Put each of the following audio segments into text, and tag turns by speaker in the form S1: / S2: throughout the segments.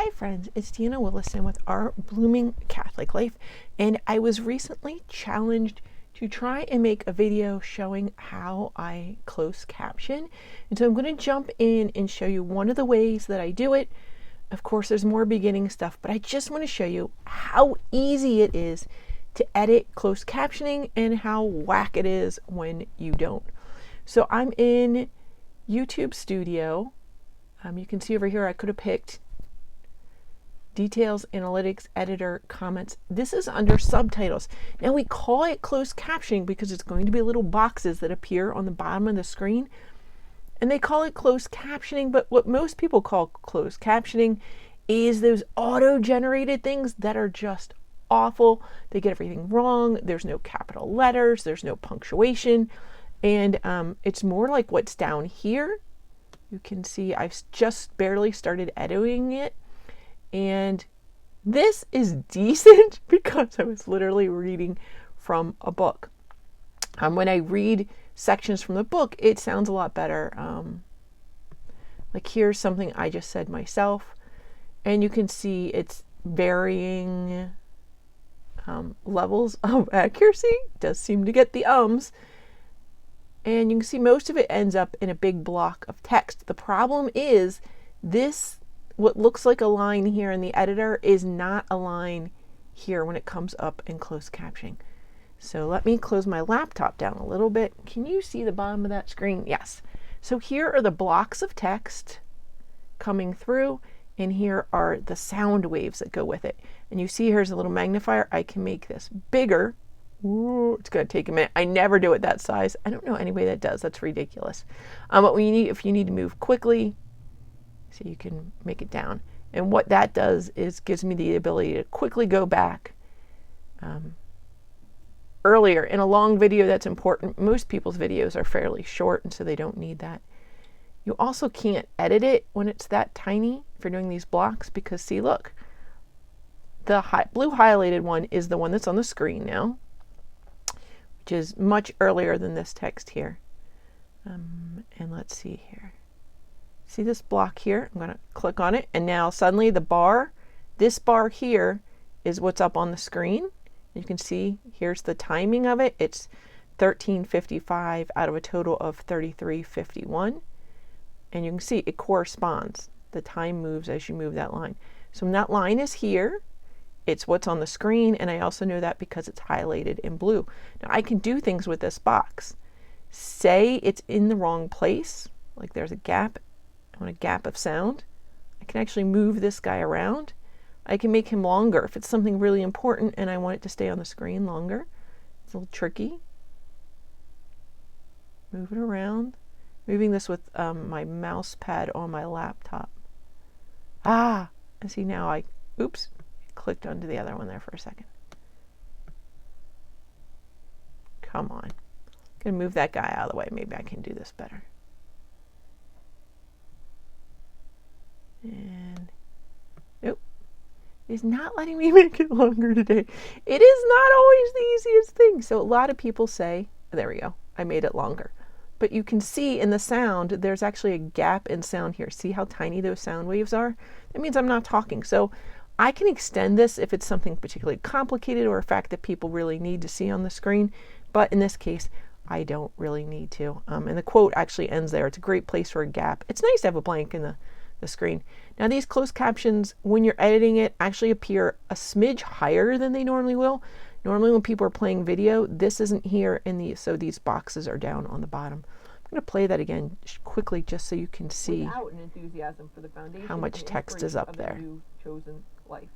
S1: Hi friends, it's Deanna Willison with Our Blooming Catholic Life, and I was recently challenged to try and make a video showing how I close caption. And so I'm going to jump in and show you one of the ways that I do it. Of course, there's more beginning stuff, but I just want to show you how easy it is to edit closed captioning and how whack it is when you don't. So I'm in YouTube Studio. You can see over here I could have picked Details, Analytics, Editor, Comments. This is under Subtitles. Now we call it closed captioning because it's going to be little boxes that appear on the bottom of the screen. And they call it closed captioning, but what most people call closed captioning is those auto-generated things that are just awful. They get everything wrong. There's no capital letters. There's no punctuation. And it's more like what's down here. You can see I've just barely started editing it. And this is decent because I was literally reading from a book. When I read sections from the book, it sounds a lot better. Like here's something I just said myself, and you can see it's varying levels of accuracy. It does seem to get the ums. And you can see most of it ends up in a big block of text. The problem is this, what looks like a line here in the editor is not a line here when it comes up in closed captioning. So let me close my laptop down a little bit. Can you see the bottom of that screen? Yes. So here are the blocks of text coming through, and here are the sound waves that go with it. And you see here's a little magnifier. I can make this bigger. Ooh, it's going to take a minute. I never do it that size. I don't know anybody that does. That's ridiculous. But when you need, if you need to move quickly, so you can make it down. And what that does is gives me the ability to quickly go back. Earlier in a long video, that's important. Most people's videos are fairly short, and so they don't need that. You also can't edit it when it's that tiny if you're doing these blocks, because see, look, the blue highlighted one is the one that's on the screen now, which is much earlier than this text here. And let's see here. See this block here? I'm going to click on it, and now suddenly the bar, this bar here is what's up on the screen. You can see here's the timing of it. It's 13:55 out of a total of 33:51. And you can see it corresponds. The time moves as you move that line. So when that line is here, it's what's on the screen, and I also know that because it's highlighted in blue. Now I can do things with this box. Say it's in the wrong place, like there's a gap. I want a gap of sound. I can actually move this guy around. I can make him longer if it's something really important and I want it to stay on the screen longer. It's a little tricky. Move it around. Moving this with my mouse pad on my laptop. And see now oops, clicked onto the other one there for a second. Come on. I'm gonna move that guy out of the way. Maybe I can do this better. And nope, it's not letting me make it longer today. It is not always the easiest thing. So a lot of people say, there we go, I made it longer. But you can see in the sound, there's actually a gap in sound here. See how tiny those sound waves are? That means I'm not talking. So I can extend this if it's something particularly complicated or a fact that people really need to see on the screen. But in this case, I don't really need to. And the quote actually ends there. It's a great place for a gap. It's nice to have a blank in the screen. Now these closed captions, when you're editing it, actually appear a smidge higher than they normally will. Normally when people are playing video, this isn't here in these, so these boxes are down on the bottom. I'm going to play that again quickly just so you can see
S2: without an enthusiasm for the foundation
S1: how much text is up there.
S2: New chosen life.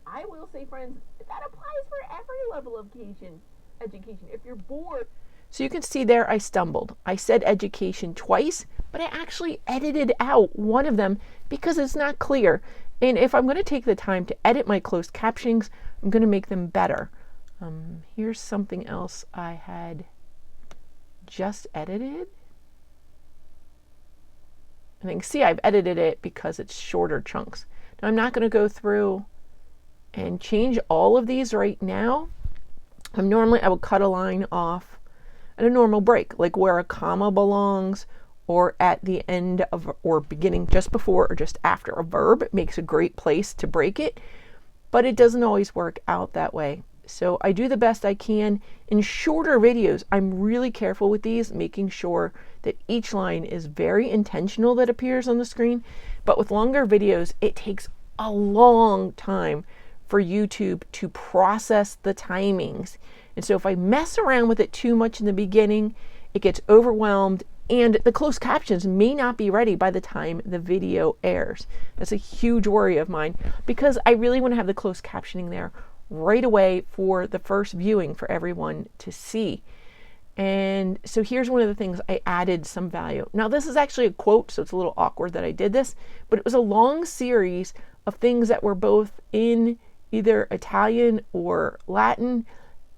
S2: I will say, friends, that applies for every level of education. If you're bored.
S1: So you can see there I stumbled. I said education twice, but I actually edited out one of them because it's not clear. And if I'm going to take the time to edit my closed captionings, I'm going to make them better. Here's something else I had just edited. And you can see I've edited it because it's shorter chunks. Now I'm not going to go through and change all of these right now. Normally I would cut a line off at a normal break, like where a comma belongs or at the end of, or beginning just before or just after a verb. It makes a great place to break it, but it doesn't always work out that way. So I do the best I can. In shorter videos, I'm really careful with these, making sure that each line is very intentional that appears on the screen. But with longer videos, it takes a long time for YouTube to process the timings. And so if I mess around with it too much in the beginning, it gets overwhelmed, and the closed captions may not be ready by the time the video airs. That's a huge worry of mine, because I really want to have the closed captioning there right away for the first viewing for everyone to see. And so here's one of the things I added some value. Now this is actually a quote, so it's a little awkward that I did this, but it was a long series of things that were both in either Italian or Latin,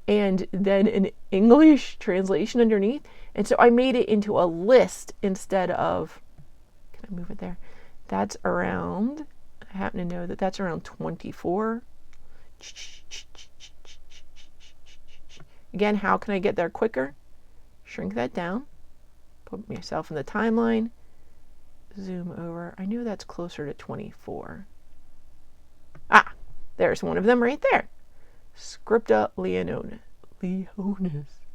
S1: and then an English translation underneath. And so I made it into a list instead of, can I move it there? That's around, I happen to know that that's around 24. Again, how can I get there quicker? Shrink that down, put myself in the timeline, zoom over. I knew that's closer to 24. Ah, there's one of them right there. Scripta Leonis.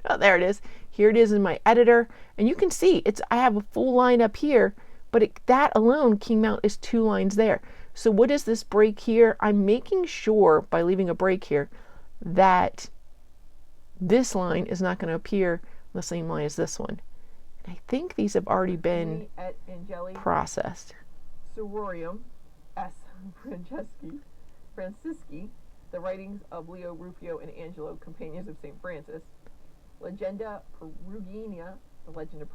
S1: Oh, there it is. Here it is in my editor, and you can see I have a full line up here, but that alone came out as 2 lines there. So what is this break here? I'm making sure by leaving a break here that this line is not going to appear on the same line as this one. And I think these have already been processed.
S2: Sororium S. Francisci, the writings of Leo Rufio and Angelo, companions of St. Francis. Legenda Perugina, the legend of...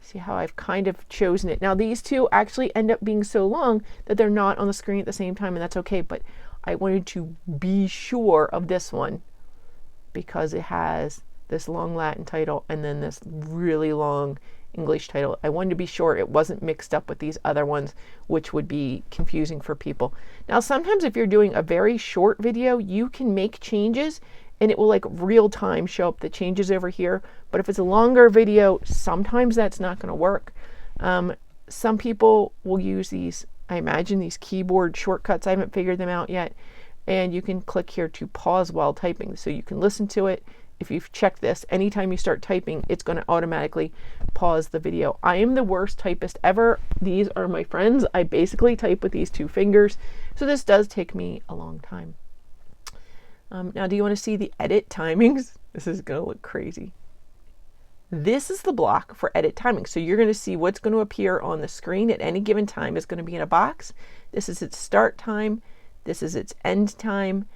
S1: See how I've kind of chosen it. Now these two actually end up being so long that they're not on the screen at the same time, and that's okay, but I wanted to be sure of this one because it has this long Latin title and then this really long English title. I wanted to be sure it wasn't mixed up with these other ones, which would be confusing for people. Now, sometimes if you're doing a very short video, you can make changes and it will like real time show up the changes over here. But if it's a longer video, sometimes that's not going to work. Some people will use these, I imagine, these keyboard shortcuts. I haven't figured them out yet. And you can click here to pause while typing. So you can listen to it. If you've checked this, anytime you start typing, it's going to automatically pause the video. I am the worst typist ever. These are my friends. I basically type with these 2 fingers. So this does take me a long time. Now, do you want to see the edit timings? This is going to look crazy. This is the block for edit timing. So you're going to see what's going to appear on the screen at any given time is going to be in a box. This is its start time. This is its end time.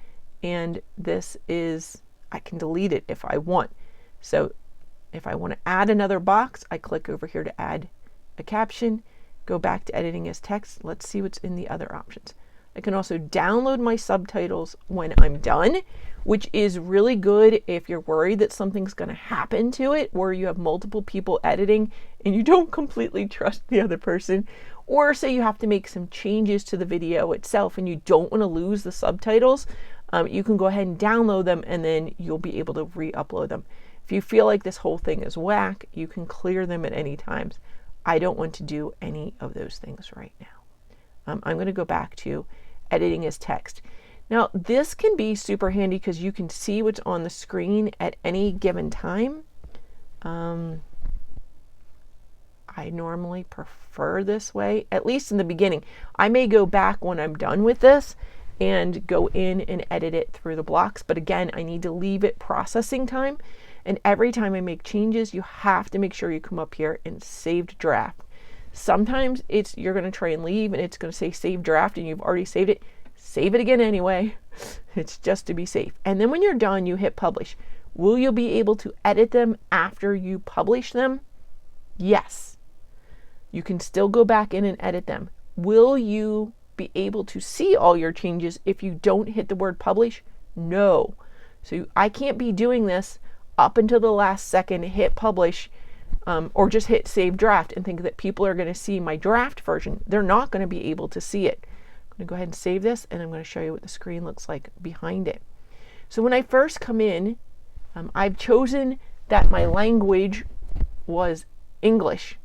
S1: And this is, I can delete it if I want. So if I want to add another box, I click over here to add a caption, go back to editing as text. Let's see what's in the other options. I can also download my subtitles when I'm done, which is really good if you're worried that something's going to happen to it, or you have multiple people editing and you don't completely trust the other person, or say you have to make some changes to the video itself and you don't want to lose the subtitles. You can go ahead and download them and then you'll be able to re-upload them. If you feel like this whole thing is whack, you can clear them at any time. I don't want to do any of those things right now. I'm going to go back to editing as text. Now, this can be super handy because you can see what's on the screen at any given time. I normally prefer this way, at least in the beginning. I may go back when I'm done with this and go in and edit it through the blocks. But again, I need to leave it processing time. And every time I make changes, you have to make sure you come up here and saved draft. Sometimes you're going to try and leave and it's going to say save draft and you've already saved it. Save it again anyway. It's just to be safe. And then when you're done, you hit publish. Will you be able to edit them after you publish them? Yes. You can still go back in and edit them. Will you be able to see all your changes if you don't hit the word publish? No. So I can't be doing this up until the last second, hit publish, or just hit save draft and think that people are going to see my draft version. They're not going to be able to see it. I'm going to go ahead and save this and I'm going to show you what the screen looks like behind it. So when I first come in, I've chosen that my language was English.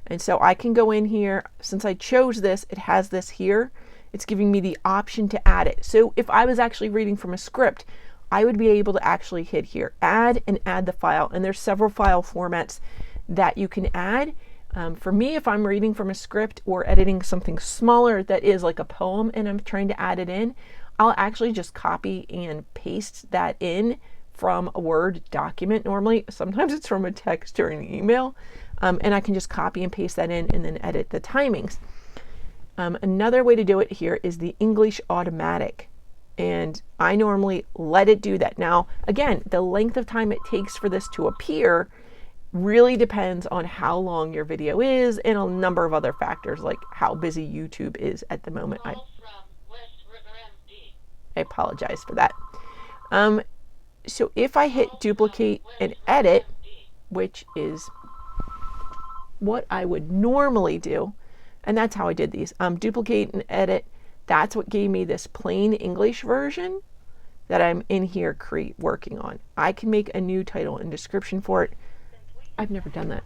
S1: And so I can go in here. Since I chose this, it has this here. It's giving me the option to add it. So if I was actually reading from a script, I would be able to actually hit here, add, and add the file. And there's several file formats that you can add. For me, if I'm reading from a script or editing something smaller that is like a poem and I'm trying to add it in, I'll actually just copy and paste that in from a Word document normally. Sometimes it's from a text or an email. And I can just copy and paste that in and then edit the timings. Another way to do it here is the English automatic. And I normally let it do that. Now, again, the length of time it takes for this to appear really depends on how long your video is and a number of other factors like how busy YouTube is at the moment. I apologize for that. So if I hit duplicate and edit, which is what I would normally do, and that's how I did these, duplicate and edit, that's what gave me this plain English version that I'm in here working on. I can make a new title and description for it. I've never done that.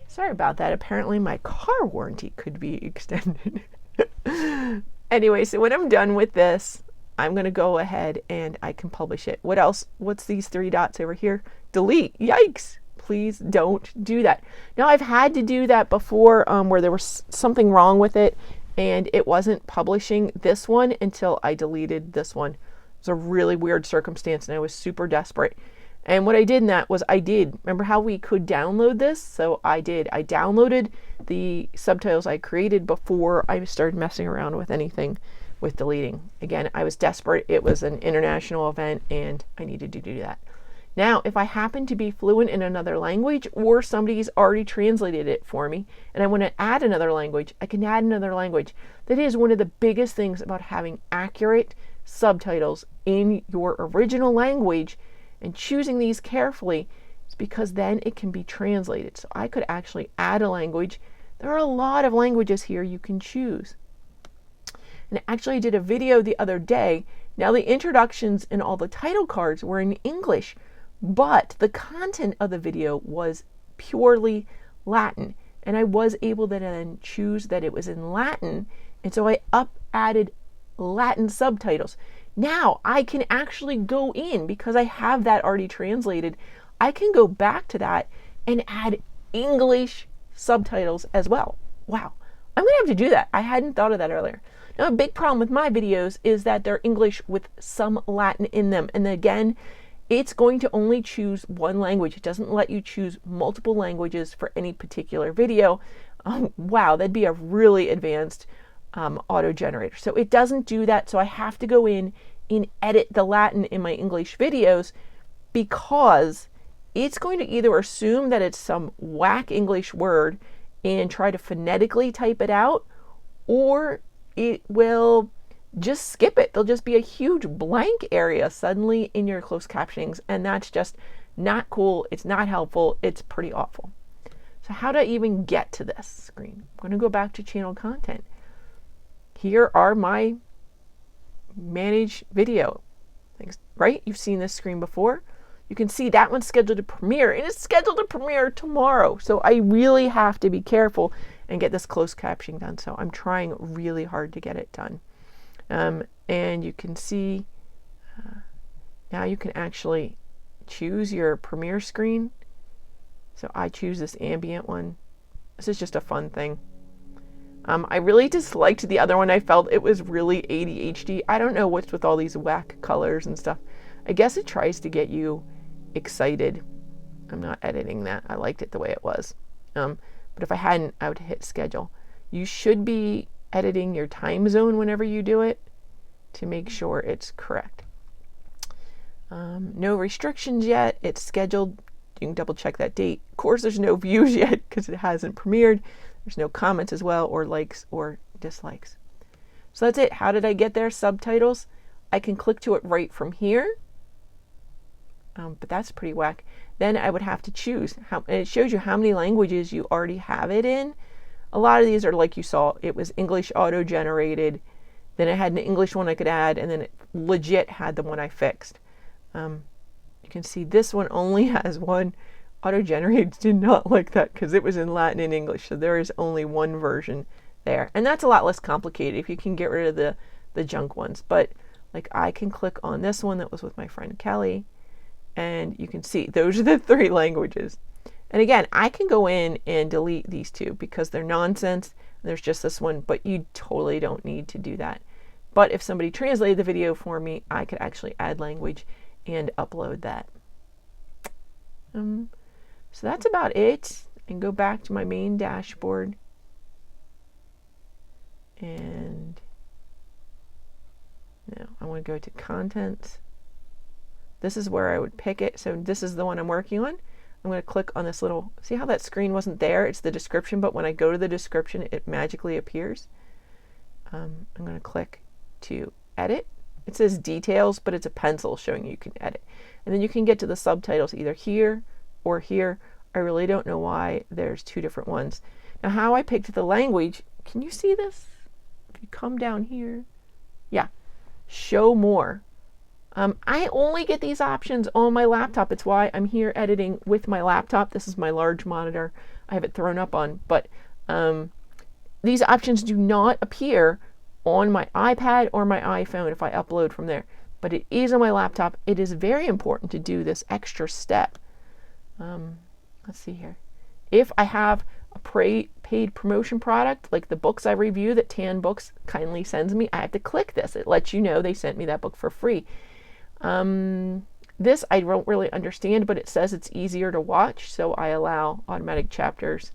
S1: Sorry about that. Apparently my car warranty could be extended. Anyway, so when I'm done with this, I'm going to go ahead and I can publish it. What else? What's these 3 dots over here? Delete. Yikes. Please don't do that. Now, I've had to do that before where there was something wrong with it and it wasn't publishing this one until I deleted this one. It was a really weird circumstance and I was super desperate. And what I did in that was remember how we could download this? So I downloaded the subtitles I created before I started messing around with anything with deleting. Again, I was desperate. It was an international event and I needed to do that. Now, if I happen to be fluent in another language or somebody's already translated it for me and I want to add another language, I can add another language. That is one of the biggest things about having accurate subtitles in your original language and choosing these carefully is because then it can be translated. So I could actually add a language. There are a lot of languages here you can choose. And actually I did a video the other day. Now the introductions and all the title cards were in English, but the content of the video was purely Latin. And I was able to then choose that it was in Latin. And so I added Latin subtitles. Now I can actually go in, because I have that already translated, I can go back to that and add English subtitles as well. Wow, I'm gonna have to do that. I hadn't thought of that earlier. Now, a big problem with my videos is that they're English with some Latin in them. And again, it's going to only choose one language. It doesn't let you choose multiple languages for any particular video. Wow, that'd be a really advanced auto generator. So it doesn't do that. So I have to go in and edit the Latin in my English videos, because it's going to either assume that it's some whack English word and try to phonetically type it out, or it will just skip it. There'll just be a huge blank area suddenly in your closed captionings, and that's just not cool. It's not helpful. It's pretty awful. So how do I even get to this screen? I'm going to go back to channel content. Here are my manage video things, right? You've seen this screen before. You can see that one's scheduled to premiere, and it's scheduled to premiere tomorrow. So I really have to be careful and get this closed captioning done. So I'm trying really hard to get it done. And you can see now you can actually choose your premiere screen. So I choose this ambient one. This is just a fun thing. I really disliked the other one. I felt it was really ADHD. I don't know what's with all these whack colors and stuff. I guess it tries to get you excited. I'm not editing that. I liked it the way it was. But if I hadn't, I would hit schedule. You should be editing your time zone whenever you do it to make sure it's correct. No restrictions yet. It's scheduled. You can double check that date. Of course, there's no views yet because it hasn't premiered. There's no comments as well, or likes or dislikes. So that's it. How did I get there? Subtitles. I can click to it right from here. But that's pretty whack. Then I would have to choose. And it shows you how many languages you already have it in. A lot of these are like you saw. It was English auto-generated. Then I had an English one I could add, and then it legit had the one I fixed. You can see this one only has one auto-generated did not like that because it was in Latin and English, so there is only one version there. And that's a lot less complicated if you can get rid of the junk ones. But like I can click on this one that was with my friend Kelly, and you can see those are the 3 languages. And again, I can go in and delete these 2 because they're nonsense. There's just this one, but you totally don't need to do that. But if somebody translated the video for me, I could actually add language and upload that. So that's about it. And go back to my main dashboard. And now I want to go to content. This is where I would pick it. So this is the one I'm working on. I'm going to click on this little, see how that screen wasn't there? It's the description, but when I go to the description, it magically appears. I'm going to click to edit. It says details, but it's a pencil showing you can edit. And then you can get to the subtitles either here or here. I really don't know why there's 2 different ones. Now how I picked the language, can you see this? If you come down here, yeah, show more. I only get these options on my laptop. It's why I'm here editing with my laptop. This is my large monitor. I have it thrown up on, but these options do not appear on my iPad or my iPhone if I upload from there, but it is on my laptop. It is very important to do this extra step. Let's see here. If I have a paid promotion product, like the books I review that Tan Books kindly sends me, I have to click this. It lets you know they sent me that book for free. This I don't really understand, but it says it's easier to watch, so I allow automatic chapters.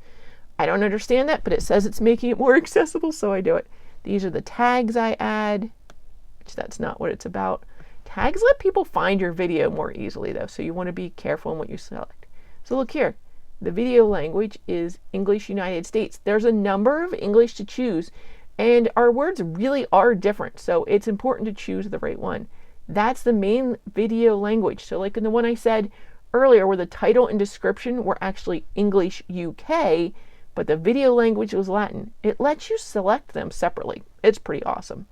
S1: I don't understand that, but it says it's making it more accessible, so I do it. These are the tags I add, which that's not what it's about. Tags let people find your video more easily, though, so you want to be careful in what you select. So look here. The video language is English United States. There's a number of English to choose, and our words really are different, so it's important to choose the right one. That's the main video language. So like in the one I said earlier where the title and description were actually English UK, but the video language was Latin. It lets you select them separately. It's pretty awesome.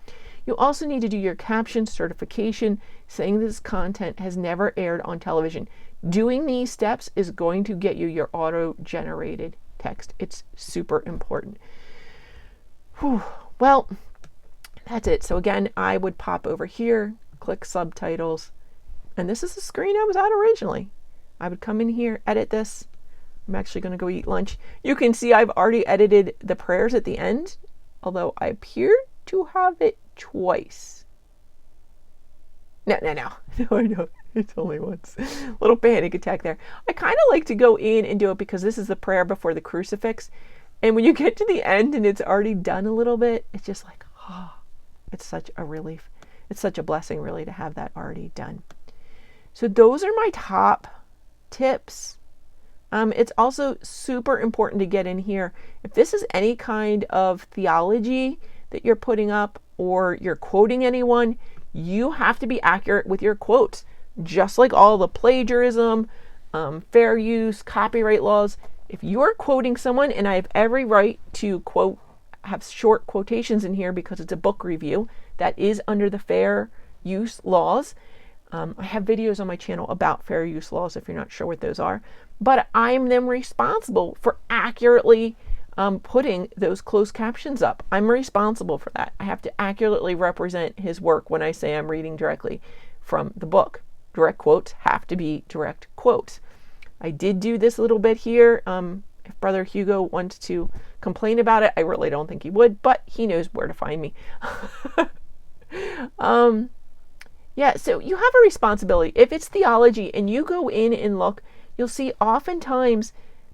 S1: You also need to do your caption certification, saying this content has never aired on television. Doing these steps is going to get you your auto-generated text. It's super important. Whew. Well, that's it. So again, I would pop over here, click subtitles, and this is the screen I was at originally. I would come in here, edit this. I'm actually going to go eat lunch. You can see I've already edited the prayers at the end, although I appear to have it twice. No, I know. It's only once. Little panic attack there. I kind of like to go in and do it because this is the prayer before the crucifix. And when you get to the end and it's already done a little bit, it's just like, oh, it's such a relief. It's such a blessing, really, to have that already done. So those are my top tips. It's also super important to get in here. If this is any kind of theology that you're putting up or you're quoting anyone, you have to be accurate with your quotes. Just like all the plagiarism, fair use, copyright laws. If you're quoting someone, and I have every right to quote, have short quotations in here because it's a book review, that is under the fair use laws. I have videos on my channel about fair use laws if you're not sure what those are. But I'm then responsible for accurately putting those closed captions up. I'm responsible for that. I have to accurately represent his work when I say I'm reading directly from the book. Direct quotes have to be direct quotes. I did do this a little bit here. If Brother Hugo wants to complain about it, I really don't think he would, but he knows where to find me. Yeah, so you have a responsibility. If it's theology and you go in and look, you'll see oftentimes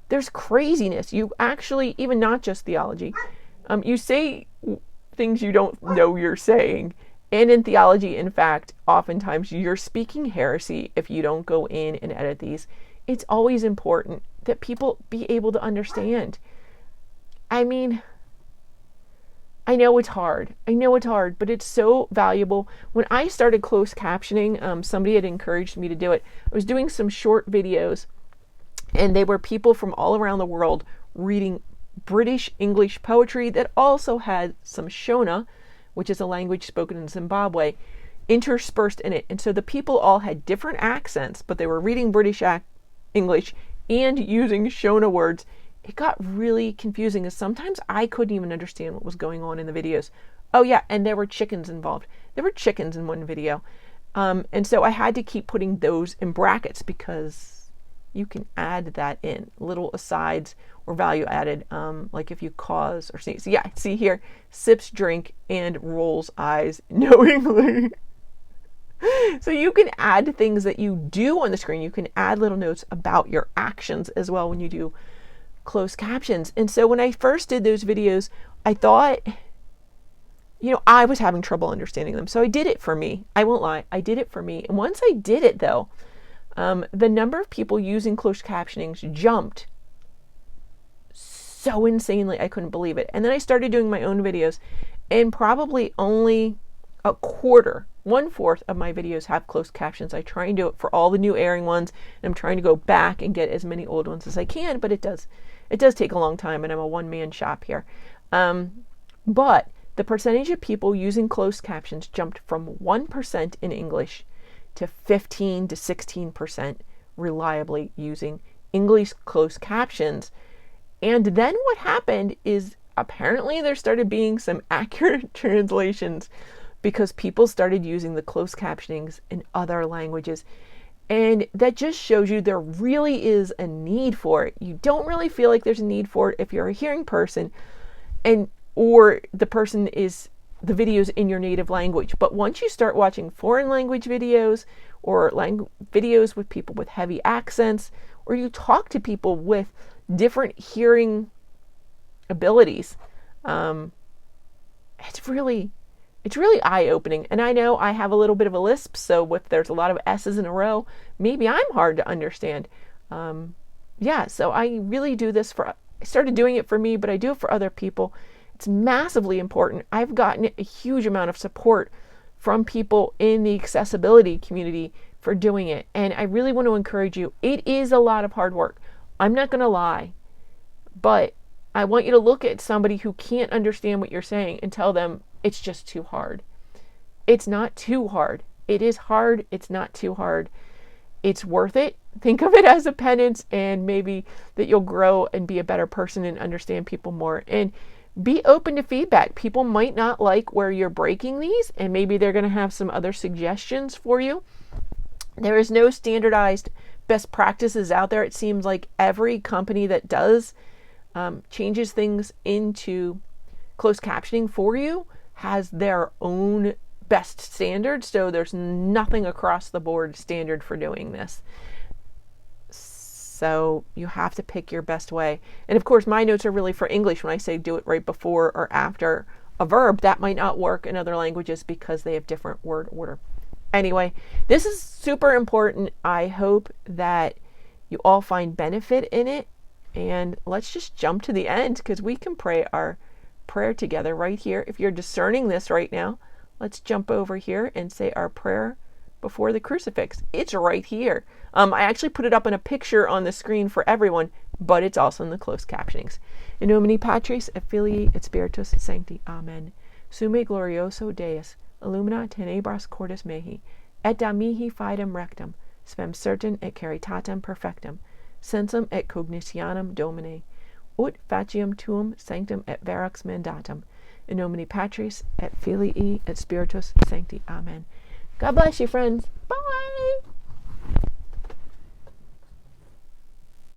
S1: there's craziness. You actually, even not just theology, you say things you don't know you're saying. And in theology, in fact, oftentimes you're speaking heresy if you don't go in and edit these. It's always important that people be able to understand. I mean, I know it's hard, but it's so valuable. When I started closed captioning, somebody had encouraged me to do it. I was doing some short videos, and they were people from all around the world reading British English poetry that also had some Shona, which is a language spoken in Zimbabwe, interspersed in it. And so the people all had different accents, but they were reading British English and using Shona words, it got really confusing, as sometimes I couldn't even understand what was going on in the videos. Oh yeah, and there were chickens involved. There were chickens in one video. And so I had to keep putting those in brackets because you can add that in, little asides or value added, like if you cause or sneeze. Yeah, see here, sips drink and rolls eyes knowingly. So you can add things that you do on the screen. You can add little notes about your actions as well when you do closed captions. And so when I first did those videos, I thought, I was having trouble understanding them. So I did it for me. I won't lie. I did it for me. And once I did it, though, the number of people using closed captionings jumped so insanely. I couldn't believe it. And then I started doing my own videos, and probably only a quarter, 1/4 of my videos have closed captions. I try and do it for all the new airing ones, and I'm trying to go back and get as many old ones as I can, but it does take a long time, and I'm a one-man shop here. But the percentage of people using closed captions jumped from 1% in English to 15 to 16% reliably using English closed captions. And then what happened is apparently there started being some accurate translations because people started using the closed captionings in other languages. And that just shows you there really is a need for it. You don't really feel like there's a need for it if you're a hearing person or the person is the videos in your native language. But once you start watching foreign language videos or videos with people with heavy accents, or you talk to people with different hearing abilities, it's really eye-opening. And I know I have a little bit of a lisp, so if there's a lot of S's in a row, maybe I'm hard to understand. So I really do this I started doing it for me, but I do it for other people. It's massively important. I've gotten a huge amount of support from people in the accessibility community for doing it. And I really want to encourage you. It is a lot of hard work. I'm not going to lie, but I want you to look at somebody who can't understand what you're saying and tell them it's just too hard. It's not too hard. It is hard. It's not too hard. It's worth it. Think of it as a penance, and maybe that you'll grow and be a better person and understand people more. And be open to feedback. People might not like where you're breaking these, and maybe they're going to have some other suggestions for you. There is no standardized best practices out there. It seems like every company that does changes things into closed captioning for you has their own best standards. So there's nothing across the board standard for doing this. So you have to pick your best way. And of course, my notes are really for English. When I say do it right before or after a verb, that might not work in other languages because they have different word order. Anyway, this is super important. I hope that you all find benefit in it. And let's just jump to the end, because we can pray our prayer together right here. If you're discerning this right now, let's jump over here and say our prayer before the crucifix. It's right here. I actually put it up in a picture on the screen for everyone, but it's also in the closed captionings. In nomine Patris et Filii et Spiritus Sancti. Amen. Summe glorioso Deus, illumina tenebras cordis mehi, et da mihi fidem rectum, spem certum et caritatem perfectum, sensum et cognitionem Domine, ut faciam tuum sanctum et verax mandatum. In nomine Patris et Filii et Spiritus Sancti. Amen. God bless you, friends. Bye.